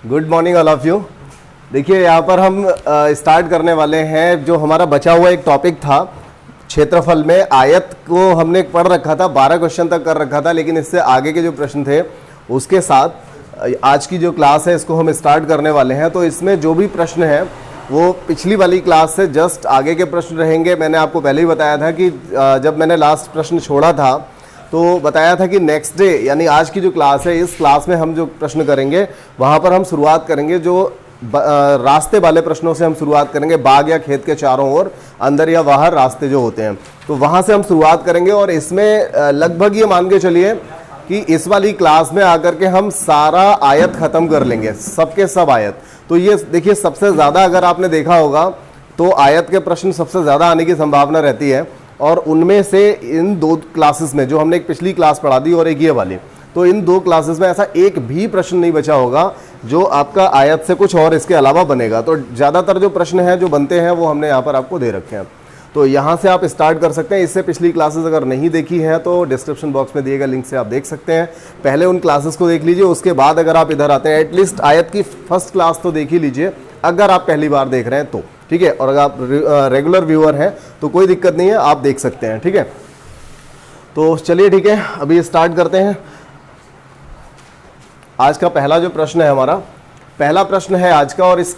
Good morning all of you. देखिए यहाँ पर हम स्टार्ट करने वाले हैं। जो हमारा बचा हुआ एक टॉपिक था क्षेत्रफल में, आयत को हमने पढ़ रखा था, 12 क्वेश्चन तक कर रखा था, लेकिन इससे आगे के जो प्रश्न थे उसके साथ आज की जो क्लास है इसको हम स्टार्ट करने वाले हैं। तो इसमें जो भी प्रश्न है वो पिछली वाली क्लास से जस्ट आगे के प्रश्न रहेंगे। मैंने आपको पहले ही बताया था कि जब मैंने लास्ट प्रश्न छोड़ा था तो बताया था कि नेक्स्ट डे यानी आज की जो क्लास है, इस क्लास में हम जो प्रश्न करेंगे वहाँ पर हम शुरुआत करेंगे जो रास्ते वाले प्रश्नों से हम शुरुआत करेंगे। बाग या खेत के चारों ओर अंदर या बाहर रास्ते जो होते हैं, तो वहाँ से हम शुरुआत करेंगे। और इसमें लगभग ये मान के चलिए कि इस वाली क्लास में आकर के हम सारा आयत ख़त्म कर लेंगे, सबके सब आयत। तो ये देखिए सबसे ज़्यादा अगर आपने देखा होगा तो आयत के प्रश्न सबसे ज़्यादा आने की संभावना रहती है। और उनमें से इन दो क्लासेस में, जो हमने एक पिछली क्लास पढ़ा दी और एक ये वाली, तो इन दो क्लासेस में ऐसा एक भी प्रश्न नहीं बचा होगा जो आपका आयत से कुछ और इसके अलावा बनेगा। तो ज़्यादातर जो प्रश्न हैं जो बनते हैं वो हमने यहाँ पर आपको दे रखे हैं। तो यहाँ से आप स्टार्ट कर सकते हैं। इससे पिछली क्लासेस अगर नहीं देखी है तो डिस्क्रिप्शन बॉक्स में दिए गए लिंक से आप देख सकते हैं। पहले उन क्लासेस को देख लीजिए, उसके बाद अगर आप इधर आते हैं एटलीस्ट आयत की फर्स्ट क्लास तो देख ही लीजिए अगर आप पहली बार देख रहे हैं तो, ठीक है। और अगर आप रेगुलर व्यूअर हैं तो कोई दिक्कत नहीं है, आप देख सकते हैं, ठीक है। तो चलिए ठीक है, अभी स्टार्ट करते हैं। आज का पहला जो प्रश्न है, हमारा पहला प्रश्न है आज का और इस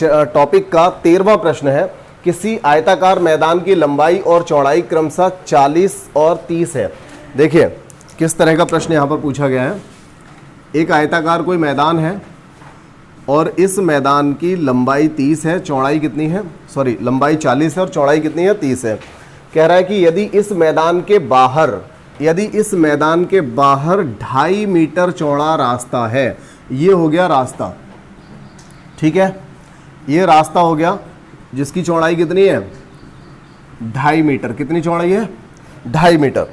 टॉपिक का 13वां प्रश्न है। किसी आयताकार मैदान की लंबाई और चौड़ाई क्रमशः 40 और 30 है। देखिए किस तरह का प्रश्न यहाँ पर पूछा गया है। एक आयताकार कोई मैदान है और इस मैदान की लंबाई 30 है, चौड़ाई कितनी है, सॉरी लंबाई 40 है और चौड़ाई कितनी है, 30 है। कह रहा है कि यदि इस मैदान के बाहर 2.5 मीटर चौड़ा रास्ता है, ये हो गया रास्ता, ठीक है, ये रास्ता हो गया जिसकी चौड़ाई कितनी है 2.5 मीटर। कितनी चौड़ाई है 2.5 मीटर।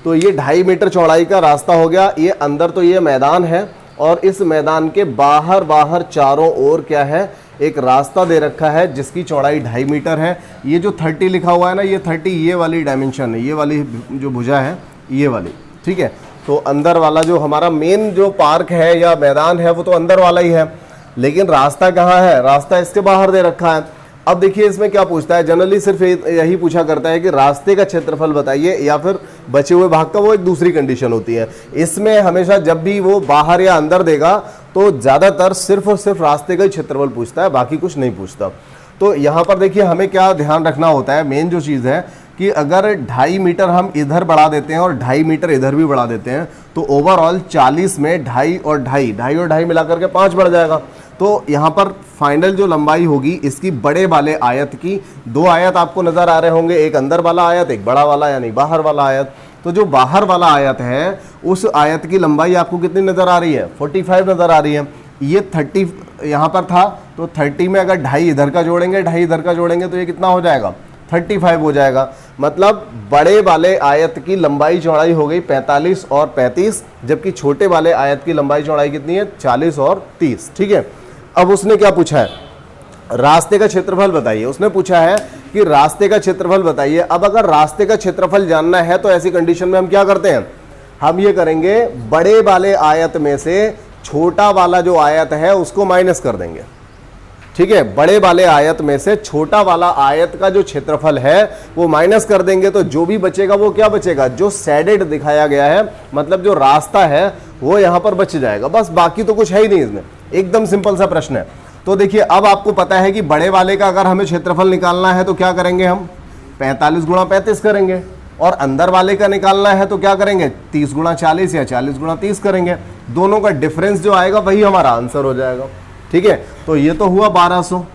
तो ये 2.5 मीटर चौड़ाई का रास्ता हो गया। ये अंदर तो ये मैदान है और इस मैदान के बाहर चारों ओर क्या है, एक रास्ता दे रखा है जिसकी चौड़ाई 2.5 मीटर है। ये जो 30 लिखा हुआ है ना, ये 30 ये वाली डायमेंशन है, ये वाली जो भुजा है ये वाली, ठीक है। तो अंदर वाला जो हमारा मेन जो पार्क है या मैदान है वो तो अंदर वाला ही है, लेकिन रास्ता कहाँ है, रास्ता इसके बाहर दे रखा है। अब देखिए इसमें क्या पूछता है, जनरली सिर्फ यही पूछा करता है कि रास्ते का क्षेत्रफल बताइए या फिर बचे हुए भाग का, वो एक दूसरी कंडीशन होती है। इसमें हमेशा जब भी वो बाहर या अंदर देगा तो ज़्यादातर सिर्फ और सिर्फ रास्ते का ही क्षेत्रफल पूछता है, बाकी कुछ नहीं पूछता। तो यहाँ पर देखिए हमें क्या ध्यान रखना होता है, मेन जो चीज़ है कि अगर 2.5 मीटर हम इधर बढ़ा देते हैं और 2.5 मीटर इधर भी बढ़ा देते हैं तो ओवरऑल 40 में 2.5 और 2.5 मिलाकर के 5 बढ़ जाएगा। तो यहाँ पर फाइनल जो लंबाई होगी इसकी बड़े वाले आयत की, 2 आयत आपको नज़र आ रहे होंगे, एक अंदर वाला आयत, एक बड़ा वाला यानी बाहर वाला आयत। तो जो बाहर वाला आयत है उस आयत की लंबाई आपको कितनी नज़र आ रही है, 45 नज़र आ रही है। ये 30 यहाँ पर था तो 30 में अगर 2.5 इधर का जोड़ेंगे, 2.5 इधर का जोड़ेंगे तो ये कितना हो जाएगा, 35 हो जाएगा। मतलब बड़े वाले आयत की लंबाई चौड़ाई हो गई 45 और 35, जबकि छोटे वाले आयत की लंबाई चौड़ाई कितनी है 40 और 30, ठीक है। अब उसने क्या पूछा है, रास्ते का क्षेत्रफल बताइए। उसने पूछा है कि रास्ते का क्षेत्रफल बताइए। अब अगर रास्ते का क्षेत्रफल जानना है तो ऐसी कंडीशन में हम क्या करते हैं, हम ये करेंगे बड़े वाले आयत में से छोटा वाला जो आयत है उसको माइनस कर देंगे, ठीक है। बड़े वाले आयत में से छोटा वाला आयत का जो क्षेत्रफल है वो माइनस कर देंगे तो जो भी बचेगा वो क्या बचेगा, जो शेडेड दिखाया गया है, मतलब जो रास्ता है वो यहाँ पर बच जाएगा। बस बाकी तो कुछ है ही नहीं इसमें, एकदम सिंपल सा प्रश्न है। तो देखिए अब आपको पता है कि बड़े वाले का अगर हमें क्षेत्रफल निकालना है तो क्या करेंगे, हम 45 गुणा 35 करेंगे, और अंदर वाले का निकालना है तो क्या करेंगे 30 गुणा 40 या 40 गुणा 30 करेंगे। दोनों का डिफरेंस जो आएगा वही हमारा आंसर हो जाएगा, ठीक है। तो ये तो हुआ 1200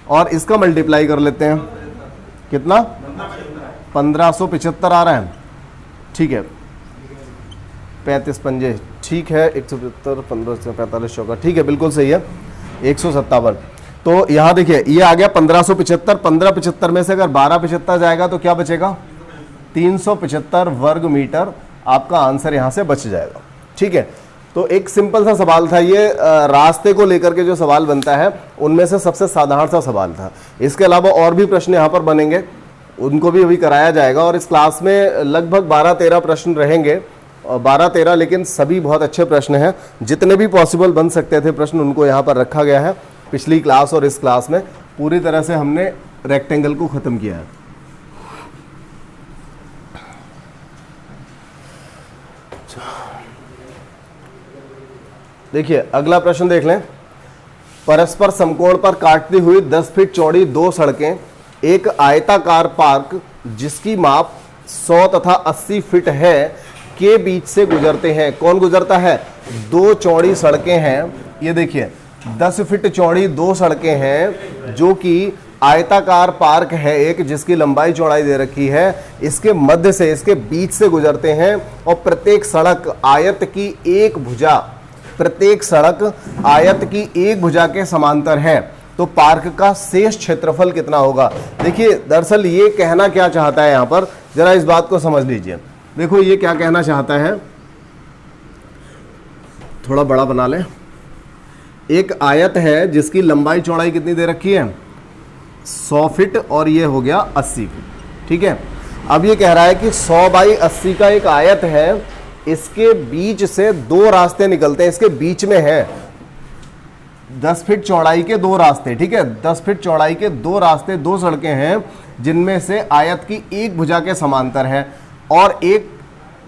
और इसका मल्टीप्लाई कर लेते हैं, कितना 1575 आ रहा है, ठीक है। 35 पंजे, ठीक है, 175 15 45 चौका, ठीक है, बिल्कुल सही है, 157। तो यहाँ देखिए ये आ गया 1575, 1575 में से अगर 1275 जाएगा तो क्या बचेगा, 375 वर्ग मीटर आपका आंसर यहाँ से बच जाएगा, ठीक है। तो एक सिंपल सा सवाल था ये, रास्ते को लेकर के जो सवाल बनता है उनमें से सबसे साधारण सा सवाल था। इसके अलावा और भी प्रश्न यहाँ पर बनेंगे, उनको भी अभी कराया जाएगा और इस क्लास में लगभग 12-13 प्रश्न रहेंगे 12-13, लेकिन सभी बहुत अच्छे प्रश्न हैं। जितने भी पॉसिबल बन सकते थे प्रश्न उनको यहाँ पर रखा गया है। पिछली क्लास और इस क्लास में पूरी तरह से हमने रेक्टेंगल को ख़त्म किया है। देखिए अगला प्रश्न देख लें। परस्पर समकोण पर काटती हुई 10 फीट चौड़ी दो सड़कें एक आयताकार पार्क जिसकी माप 100 तथा 80 फीट है के बीच से गुजरते हैं। कौन गुजरता है? दो चौड़ी सड़कें हैं। ये देखिए 10 फीट चौड़ी दो सड़कें हैं जो कि आयताकार पार्क है एक, जिसकी लंबाई चौड़ाई दे रखी है, इसके मध्य से, इसके बीच से गुजरते हैं और प्रत्येक सड़क आयत की एक भुजा, प्रत्येक सड़क आयत की एक भुजा के समांतर है। तो पार्क का शेष क्षेत्रफल कितना होगा? देखिए दरअसल ये कहना क्या चाहता है, यहां पर जरा इस बात को समझ लीजिए। देखो ये क्या कहना चाहता है, थोड़ा बड़ा बना लें। एक आयत है जिसकी लंबाई चौड़ाई कितनी दे रखी है? 100 फीट और ये हो गया 80 फीट। ठीक है, अब ये कह रहा है कि 100 बाई 80 का एक आयत है, इसके बीच से दो रास्ते निकलते हैं, इसके बीच में है 10 फीट चौड़ाई के दो रास्ते। ठीक है, 10 फीट चौड़ाई के दो रास्ते, दो सड़कें हैं जिनमें से आयत की एक भुजा के समांतर है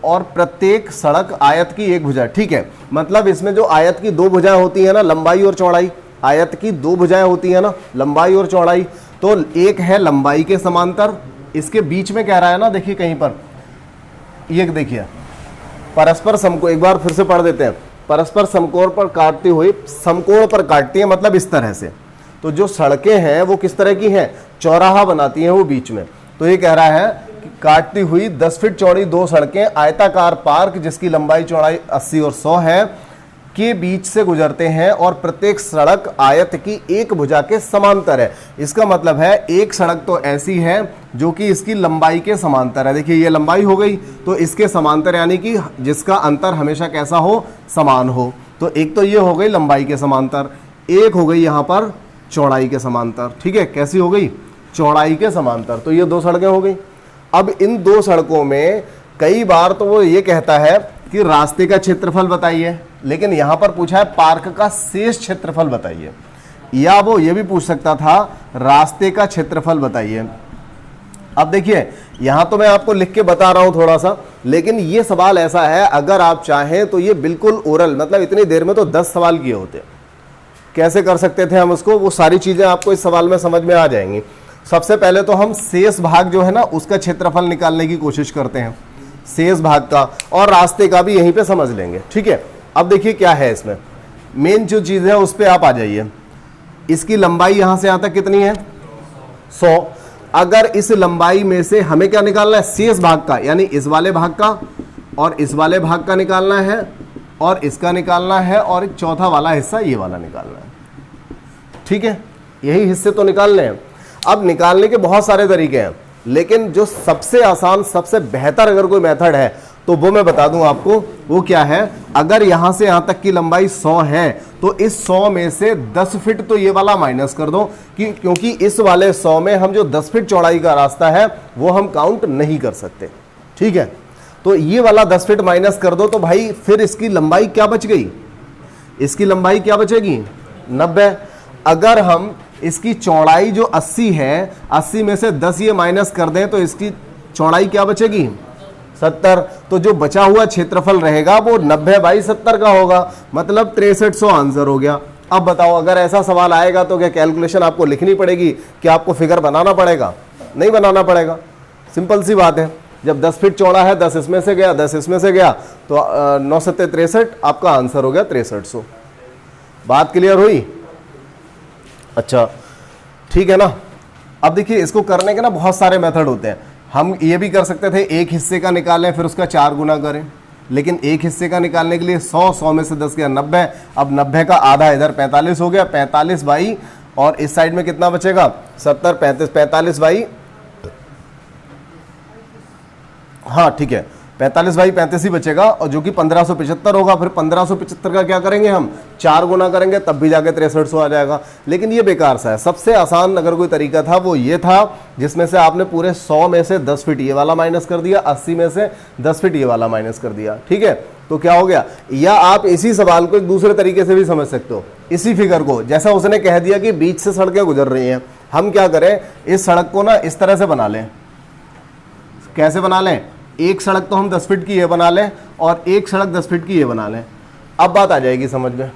और प्रत्येक सड़क आयत की एक भुजा। ठीक है, मतलब इसमें जो आयत की दो भुजाएं होती है ना, लंबाई और चौड़ाई, आयत की दो भुजाएं होती है ना, लंबाई और चौड़ाई, तो एक है लंबाई के समांतर, इसके बीच में कह रहा है ना, देखिए कहीं पर, ये देखिए परस्पर समकोण, एक बार फिर से पढ़ देते हैं। परस्पर समकोण पर काटती हुई, समकोण पर काटती है मतलब इस तरह से, तो जो सड़कें हैं वो किस तरह की हैं? चौराहा बनाती हैं वो बीच में। तो ये कह रहा है कि काटती हुई 10 फीट चौड़ी दो सड़कें आयताकार पार्क जिसकी लंबाई चौड़ाई 80 और 100 है के बीच से गुजरते हैं और प्रत्येक सड़क आयत की एक भुजा के समांतर है। इसका मतलब है एक सड़क तो ऐसी है जो कि इसकी लंबाई के समांतर है। देखिए ये लंबाई हो गई, तो इसके समांतर यानी कि जिसका अंतर हमेशा कैसा हो? समान हो। तो एक तो ये हो गई लंबाई के समांतर, एक हो गई यहाँ पर चौड़ाई के समांतर। ठीक है, कैसी हो गई? चौड़ाई के समांतर। तो ये दो सड़कें हो गई। अब इन दो सड़कों में कई बार तो वो ये कहता है कि रास्ते का क्षेत्रफल बताइए, लेकिन यहां पर पूछा है पार्क का शेष क्षेत्रफल बताइए, या वो ये भी पूछ सकता था रास्ते का क्षेत्रफल बताइए। अब देखिए यहां तो मैं आपको लिख के बता रहा हूं थोड़ा सा, लेकिन ये सवाल ऐसा है अगर आप चाहें तो ये बिल्कुल ओरल, मतलब इतनी देर में तो 10 सवाल किए होते। कैसे कर सकते थे हम उसको, वो सारी चीजें आपको इस सवाल में समझ में आ जाएंगी। सबसे पहले तो हम शेष भाग जो है ना उसका क्षेत्रफल निकालने की कोशिश करते हैं, शेष भाग का, और रास्ते का भी यहीं पे समझ लेंगे। ठीक है, अब देखिए क्या है इसमें, मेन जो चीज है उस पे आप आ जाइए। इसकी लंबाई यहां से यहां तक कितनी है? 100। अगर इस लंबाई में से हमें क्या निकालना है? शेष भाग का, यानी इस वाले भाग का और इस वाले भाग का निकालना है और इसका निकालना है और एक चौथा वाला हिस्सा ये वाला निकालना है। ठीक है, यही हिस्से तो निकालने हैं। अब निकालने के बहुत सारे तरीके हैं, लेकिन जो सबसे आसान, सबसे बेहतर अगर कोई मेथड है तो वो मैं बता दूं आपको, वो क्या है? अगर यहां से यहां तक की लंबाई 100 है तो इस 100 में से 10 फीट तो ये वाला माइनस कर दो, क्योंकि इस वाले 100 में हम जो 10 फीट चौड़ाई का रास्ता है वो हम काउंट नहीं कर सकते। ठीक है, तो ये वाला 10 फीट माइनस कर दो, तो भाई फिर इसकी लंबाई क्या बच गई? इसकी लंबाई क्या बचेगी? 90। अगर हम इसकी चौड़ाई जो 80 है, 80 में से 10 ये माइनस कर दें तो इसकी चौड़ाई क्या बचेगी? 70। तो जो बचा हुआ क्षेत्रफल रहेगा वो 90 बाई 70 का होगा, मतलब 6300 आंसर हो गया। अब बताओ अगर ऐसा सवाल आएगा तो क्या कैलकुलेशन आपको लिखनी पड़ेगी कि आपको फिगर बनाना पड़ेगा? नहीं बनाना पड़ेगा, सिंपल सी बात है। जब 10 फीट चौड़ा है, 10 इसमें से गया, 10 इसमें से गया, तो 9 7 63, आपका आंसर हो गया 6300। बात क्लियर हुई? अच्छा ठीक है ना। अब देखिए इसको करने के ना बहुत सारे मेथड होते हैं। हम ये भी कर सकते थे एक हिस्से का निकालें फिर उसका 4 गुना करें, लेकिन एक हिस्से का निकालने के लिए 100 में से 10 गया 90। अब 90 का आधा इधर 45 हो गया, 45 बाई, और इस साइड में कितना बचेगा? 70, 45 बाई, हाँ ठीक है, 45 बाई 35 ही बचेगा, और जो कि 1575 होगा। फिर 1575 का क्या करेंगे हम, 4 गुना करेंगे, तब भी जाके 6300 आ जाएगा। लेकिन ये बेकार सा है। सबसे आसान अगर कोई तरीका था वो ये था, जिसमें से आपने पूरे 100 में से 10 फीट ये वाला माइनस कर दिया, 80 में से 10 फीट ये वाला माइनस कर दिया। ठीक है, तो क्या हो गया। या आप इसी सवाल को एक दूसरे तरीके से भी समझ सकते हो। इसी फिगर को, जैसा उसने कह दिया कि बीच से सड़कें गुजर रही हैं, हम क्या करें, इस सड़क को ना इस तरह से बना लें। कैसे बना लें, एक सड़क तो हम 10 फीट की ये बना लें और एक सड़क 10 फीट की ये बना लें। अब बात आ जाएगी समझ में।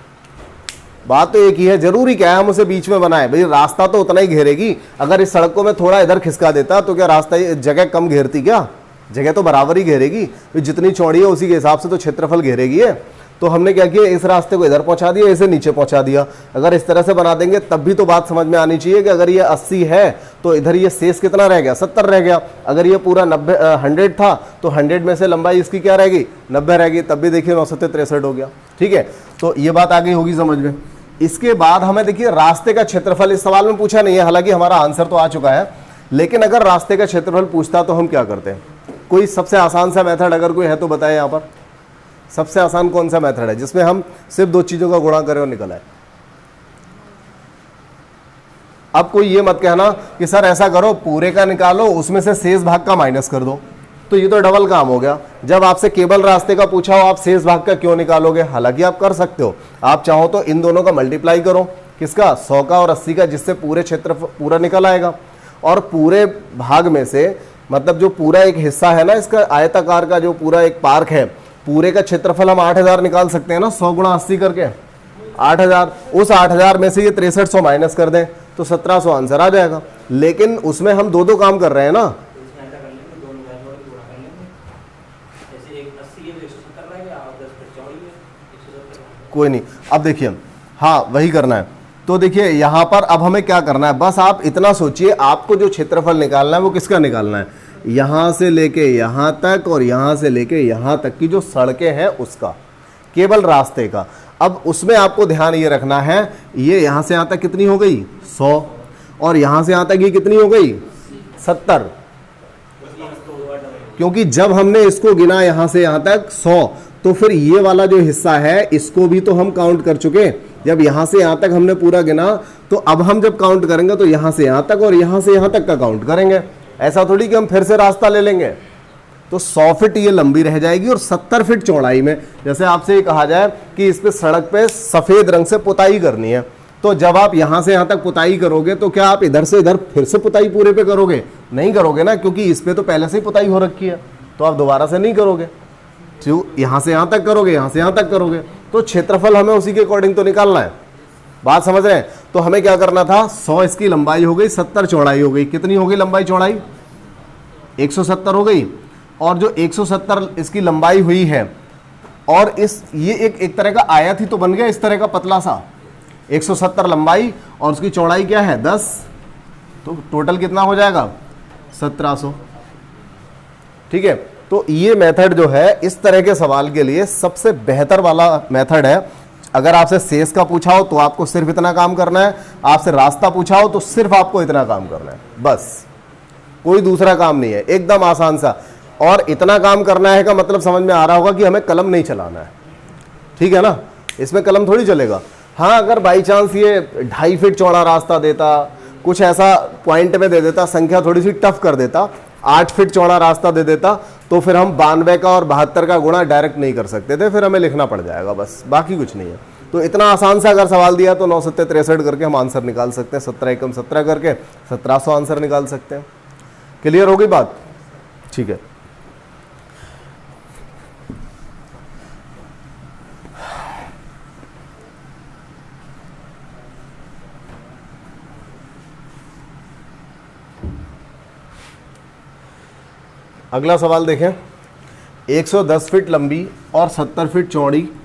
बात तो एक ही है, जरूरी क्या है हम उसे बीच में बनाएं। भाई रास्ता तो उतना ही घेरेगी। अगर इस सड़क को मैं थोड़ा इधर खिसका देता तो क्या रास्ता जगह कम घेरती, क्या जगह तो बराबर ही घेरेगी। तो जितनी चौड़ी है उसी के हिसाब से तो क्षेत्रफल घेरेगी है। तो हमने क्या किया, इस रास्ते को इधर पहुंचा दिया, इसे नीचे पहुंचा दिया। अगर इस तरह से बना देंगे तब भी तो बात समझ में आनी चाहिए कि अगर ये 80 है तो इधर ये शेष कितना रह गया, 70 रह गया। अगर ये पूरा 100 था तो 100 में से लंबाई इसकी क्या रहेगी, 90 रहेगी। तब भी देखिए 963 हो गया। ठीक है, तो ये बात आगे होगी समझ में। इसके बाद हमें देखिए रास्ते का क्षेत्रफल इस सवाल में पूछा नहीं है, हालांकि हमारा आंसर तो आ चुका है। लेकिन अगर रास्ते का क्षेत्रफल पूछता तो हम क्या करते हैं। कोई सबसे आसान सा मेथड अगर कोई है तो बताए। यहाँ पर सबसे आसान कौन सा मेथड है जिसमें हम सिर्फ 2 चीजों का गुणा करें और निकल आए। अब कोई ये मत कहना कि सर ऐसा करो पूरे का निकालो उसमें से शेष भाग का माइनस कर दो, तो ये तो डबल काम हो गया। जब आपसे केवल रास्ते का पूछा हो आप शेष भाग का क्यों निकालोगे। हालांकि आप कर सकते हो, आप चाहो तो इन दोनों का मल्टीप्लाई करो, किसका, 100 का और 80 का, जिससे पूरे क्षेत्र पूरा निकल आएगा। और पूरे भाग में से, मतलब जो पूरा एक हिस्सा है ना इसका आयताकार का, जो पूरा एक पार्क है, पूरे का क्षेत्रफल हम 8000 निकाल सकते हैं ना, 100 गुणा 80 करके 8000। उस 8000 में से ये 6300 माइनस कर दें तो 1700 आंसर आ जाएगा। लेकिन उसमें हम दो काम कर रहे हैं ना। कोई नहीं, अब देखिए, हाँ वही करना है। तो देखिए यहां पर अब हमें क्या करना है, बस आप इतना सोचिए, आपको जो क्षेत्रफल निकालना है वो किसका निकालना है, यहां से लेके यहां तक और यहां से लेके यहां तक की जो सड़कें हैं उसका, केवल रास्ते का। अब उसमें आपको ध्यान ये रखना है, ये यहां से यहां तक कितनी हो गई 100, और यहां से यहां तक ये कितनी हो गई 70। क्योंकि जब हमने इसको गिना यहां से यहां तक 100, तो फिर ये वाला जो हिस्सा है इसको भी तो हम काउंट कर चुके। जब यहां से यहां तक हमने पूरा गिना, तो अब हम जब काउंट करेंगे तो यहां से यहां तक और यहां से यहां तक का काउंट करेंगे। ऐसा थोड़ी कि हम फिर से रास्ता ले लेंगे। तो 100 फीट ये लंबी रह जाएगी और 70 फीट चौड़ाई में। जैसे आपसे ये कहा जाए कि इस पे सड़क पे सफेद रंग से पुताई करनी है, तो जब आप यहां से यहां तक पुताई करोगे तो क्या आप इधर से इधर फिर से पुताई पूरे पे करोगे, नहीं करोगे ना, क्योंकि इस पे तो पहले से ही पुताई हो रखी है, तो आप दोबारा से नहीं करोगे। तो यहां से यहां तक करोगे, यहां से यहां तक करोगे, तो क्षेत्रफल हमें उसी के अकॉर्डिंग तो निकालना है। बात समझ रहे हैं। तो हमें क्या करना था, 100 इसकी लंबाई हो गई, 70 चौड़ाई हो गई। कितनी हो गई लंबाई चौड़ाई, 170 हो गई। और जो 170 इसकी लंबाई हुई है, और इस ये एक तरह का आयत ही तो बन गया, इस तरह का पतला सा। 170 लंबाई और उसकी चौड़ाई क्या है 10, तो टोटल कितना हो जाएगा 1700। ठीक है, तो ये मेथड जो है इस तरह के सवाल के लिए सबसे बेहतर वाला मेथड है। अगर आपसे शेष का पूछा हो तो आपको सिर्फ इतना काम करना है, आपसे रास्ता पूछा हो तो सिर्फ आपको इतना काम करना है, बस कोई दूसरा काम नहीं है, एकदम आसान सा। और इतना काम करना है का मतलब समझ में आ रहा होगा कि हमें कलम नहीं चलाना है, ठीक है ना, इसमें कलम थोड़ी चलेगा। हाँ, अगर बाई चांस ये 2.5 फीट चौड़ा रास्ता देता, कुछ ऐसा पॉइंट में दे देता, संख्या थोड़ी सी टफ कर देता, 8 फीट चौड़ा रास्ता दे देता, तो फिर हम 92 का और 72 का गुणा डायरेक्ट नहीं कर सकते थे, फिर हमें लिखना पड़ जाएगा, बस बाकी कुछ नहीं है। तो इतना आसान सा अगर सवाल दिया तो 9 7 63 करके हम आंसर निकाल सकते हैं, 17 एकम 17 करके 1700 आंसर निकाल सकते हैं। क्लियर होगी बात, ठीक है। अगला सवाल देखें, 110 फीट लंबी और 70 फीट चौड़ी